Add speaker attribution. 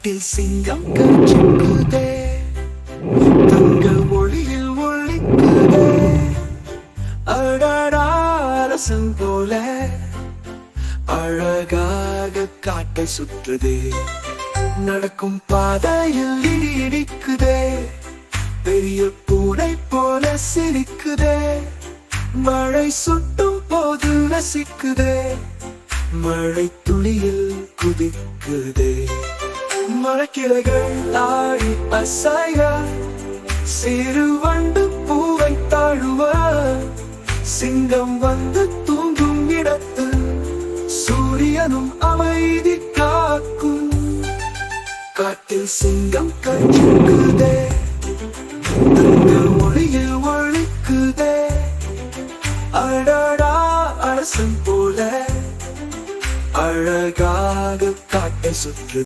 Speaker 1: காட்டில் சிங்கம் கர்ஜிக்குதே, தங்க ஒளியில் ஒளிக்குதே. அடடா, அரசன் போல அழகாக காட்டை சுற்றுதே. நடக்கும் பாதையில் இடி இடிக்குதே, பெரிய பூனை போல சிரிக்குதே. மழை சுட்டும் போது ரசிக்குதே, மழை துளியில் குதிக்குதே. மரக்கிளைகள் ஆடி அசைய, சிறு வண்டு பூவை தாழுவ. சிங்கம் வந்து தூங்கும் இடத்தில் சூரியனும் அமைதி காக்கும். காட்டில் சிங்கம் கர்ஜிக்குதே, தங்க ஒளியில் ஒளிக்குதே. அடடா, அரசன் போல அழகாக காட்டை சுற்று.